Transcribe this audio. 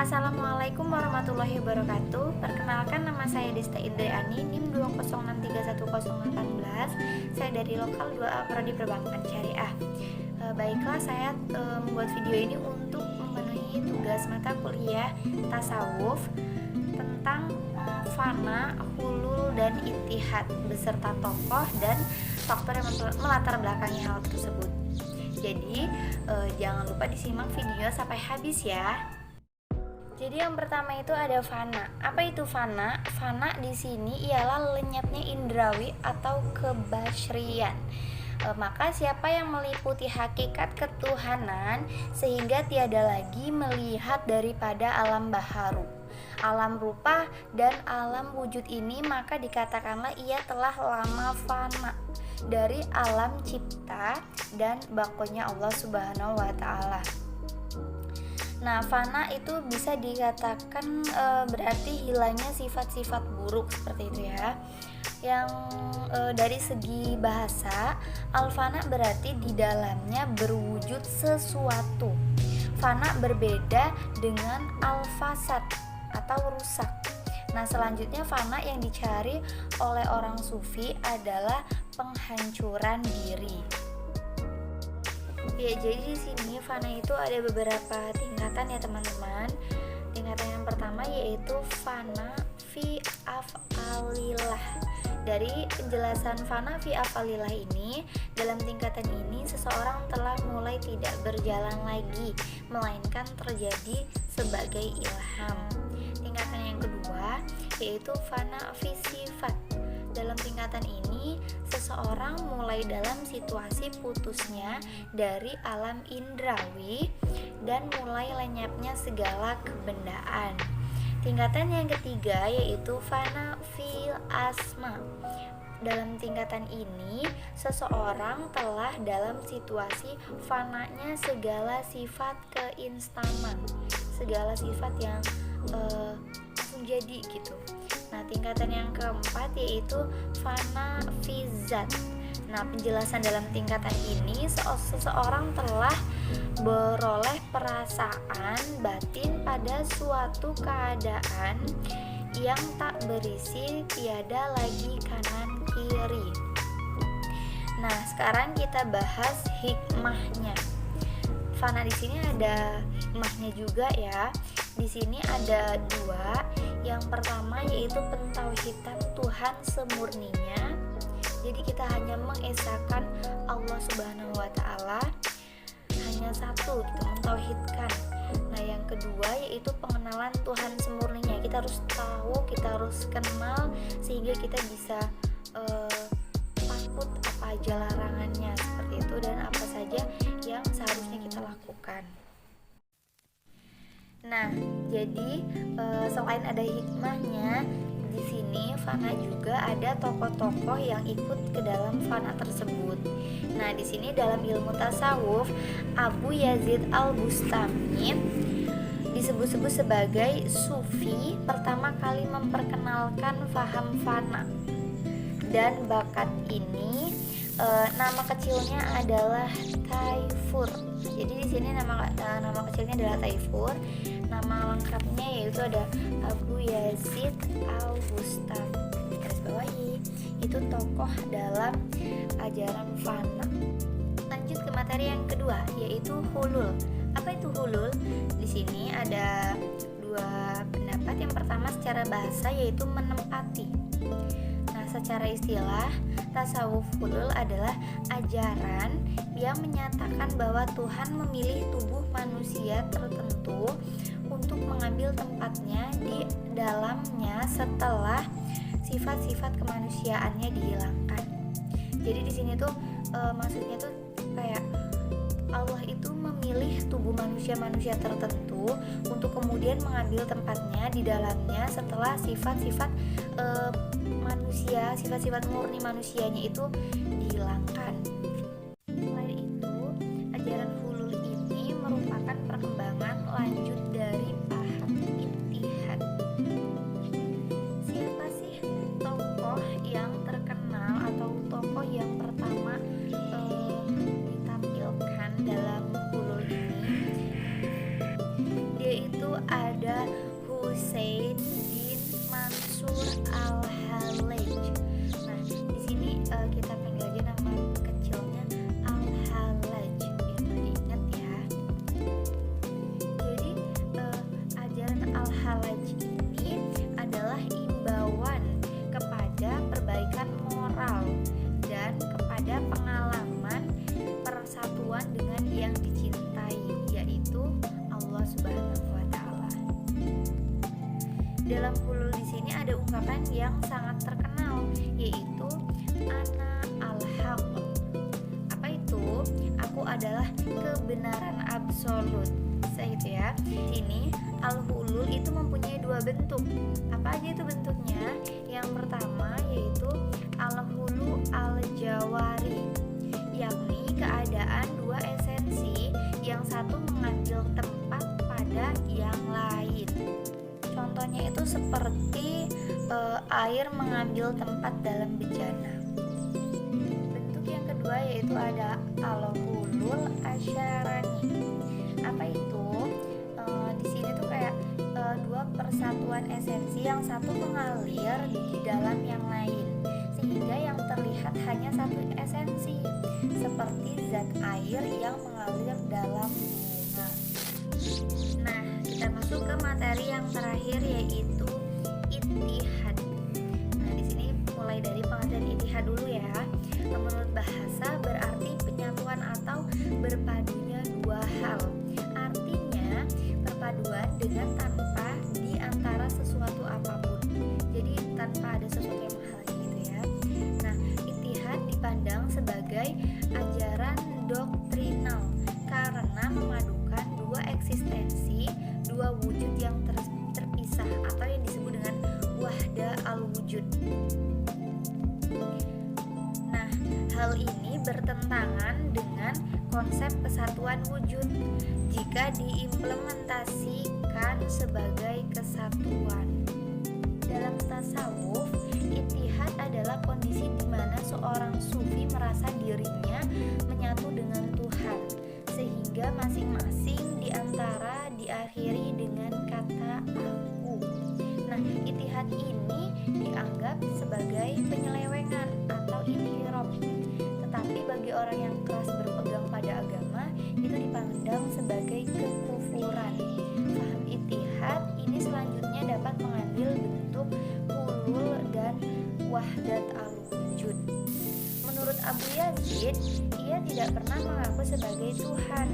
Assalamualaikum warahmatullahi wabarakatuh. Perkenalkan, nama saya Desta Indriani, NIM 206311018. Saya dari Lokal 2A Prodi Perbankan Syariah. Baiklah, saya membuat video ini untuk memenuhi tugas mata kuliah tasawuf tentang fana, hulul, dan ittihad beserta tokoh dan faktor yang melatar belakangi hal tersebut. Jadi jangan lupa disimak video sampai habis ya. Jadi yang pertama itu ada fana. Apa itu fana? Fana di sini ialah lenyapnya indrawi atau kebasyrian. Maka siapa yang meliputi hakikat ketuhanan sehingga tiada lagi melihat daripada alam baharu, alam rupa dan alam wujud ini, maka dikatakanlah ia telah lama fana dari alam cipta dan bakonya Allah Subhanahu wa Ta'ala. Nah, fana itu bisa dikatakan berarti hilangnya sifat-sifat buruk seperti itu ya. Yang dari segi bahasa, al-fana berarti di dalamnya berwujud sesuatu. Fana berbeda dengan al-fasad atau rusak. Nah, selanjutnya fana yang dicari oleh orang sufi adalah penghancuran diri. Ya, jadi di sini fana itu ada beberapa tingkatan ya teman-teman. Tingkatan yang pertama yaitu fana fi af'alillah. Dari penjelasan fana fi af'alillah ini, dalam tingkatan ini seseorang telah mulai tidak berjalan lagi, melainkan terjadi sebagai ilham. Tingkatan yang kedua yaitu fana fi sifat. Dalam tingkatan ini, seseorang mulai dalam situasi putusnya dari alam indrawi dan mulai lenyapnya segala kebendaan. Tingkatan yang ketiga yaitu fana fil asma. Dalam tingkatan ini, seseorang telah dalam situasi fananya segala sifat keinstanan, segala sifat yang langsung jadi gitu. Nah, tingkatan yang keempat yaitu fana fizat. Nah, penjelasan dalam tingkatan ini, seseorang telah beroleh perasaan batin pada suatu keadaan yang tak berisi, tiada lagi kanan kiri. Nah, sekarang kita bahas hikmahnya. Fana di sini ada hikmahnya juga ya. Di sini ada dua. Yang pertama yaitu pentauhidan Tuhan semurninya. Jadi kita hanya mengesahkan Allah Subhanahu wa Ta'ala, hanya satu, kita mentauhidkan. Nah, yang kedua yaitu pengenalan Tuhan semurninya. Kita harus tahu, kita harus kenal sehingga kita bisa takut apa aja larangannya seperti itu dan apa saja yang seharusnya kita lakukan. Nah, jadi selain ada hikmahnya, di sini fana juga ada tokoh-tokoh yang ikut ke dalam fana tersebut. Nah, di sini dalam ilmu tasawuf, Abu Yazid Al-Bustami disebut-sebut sebagai sufi pertama kali memperkenalkan faham fana. Dan bakat ini nama kecilnya adalah Taifur. Jadi di sini nama kecilnya adalah Taifur. Nama lengkapnya yaitu ada Abu Yazid Al-Bustami. Garis bawahi, itu tokoh dalam ajaran fana. Lanjut ke materi yang kedua yaitu hulul. Apa itu hulul? Di sini ada dua pendapat. Yang pertama secara bahasa yaitu menempati. Nah, secara istilah, tasawuf hulul adalah ajaran yang menyatakan bahwa Tuhan memilih tubuh manusia tertentu untuk mengambil tempatnya di dalamnya setelah sifat-sifat kemanusiaannya dihilangkan. Jadi di sini tuh maksudnya tuh kayak Allah itu memilih tubuh manusia tertentu untuk kemudian mengambil tempatnya di dalamnya setelah sifat-sifat manusia, sifat-sifat murni manusianya itu dihilangkan. Selain itu, ajaran hulul ini merupakan perkembangan lanjut dari paham ittihad. Siapa sih tokoh yang terkenal atau tokoh yang pertama ditampilkan dalam hulul ini? Dia itu ada Husain bin Mansur Al-Hallaj. Nah, di sini kita panggil aja nama kecilnya Al-Hallaj, biar ingat ya. Jadi ajaran Al-Hallaj ini adalah imbauan kepada perbaikan moral dan kepada pengalaman persatuan dengan yang dicintai, yaitu Allah Subhanahu wa taala. Dalam hulul di sini ada ungkapan yang sangat terkenal, yaitu ana al-haq. Apa itu? Aku adalah kebenaran absolut. Itu ya. Ini al-hulul itu mempunyai dua bentuk. Apa aja itu bentuknya? Yang pertama yaitu al-hulu al-jawari, yakni keadaan dua esensi yang satu mengambil tempat pada yang lain. Contohnya itu seperti air mengambil tempat dalam bejana. Bentuk yang kedua yaitu ada al-hulul asyarani. Apa itu? Di sini tuh kayak dua persatuan esensi yang satu mengalir di dalam yang lain, sehingga yang terlihat hanya satu esensi, seperti zat air yang mengalir dalam bunga. Nah, kita masuk ke materi yang terakhir yaitu ittihad. Nah, di sini mulai dari pengertian ittihad dulu ya. Menurut bahasa berarti penyatuan atau berpadunya dua hal. Artinya perpaduan dengan tanpa di antara sesuatu apapun. Jadi tanpa ada sesuatu yang menghalangi gitu ya. Nah, ittihad dipandang sebagai ajaran doktrinal karena memadukan dua eksistensi, dua wujud yang terpisah atau yang disebut dengan wahda al-wujud. Nah, hal ini bertentangan dengan konsep kesatuan wujud jika diimplementasikan sebagai kesatuan. Dalam tasawuf, ittihad adalah kondisi di mana seorang sufi merasa dirinya menyatu dengan Tuhan, sehingga masing-masing di antara diakhiri dengan kata aku. Nah, ittihad ini dianggap sebagai penyelewengan atau inhiraf. Tetapi bagi orang yang keras berpegang pada agama, itu dipandang sebagai kekufuran. Paham ittihad ini selanjutnya dapat mengambil bentuk hulul dan wahdat al-wujud. Menurut Abu Yazid, ia tidak pernah mengaku sebagai Tuhan.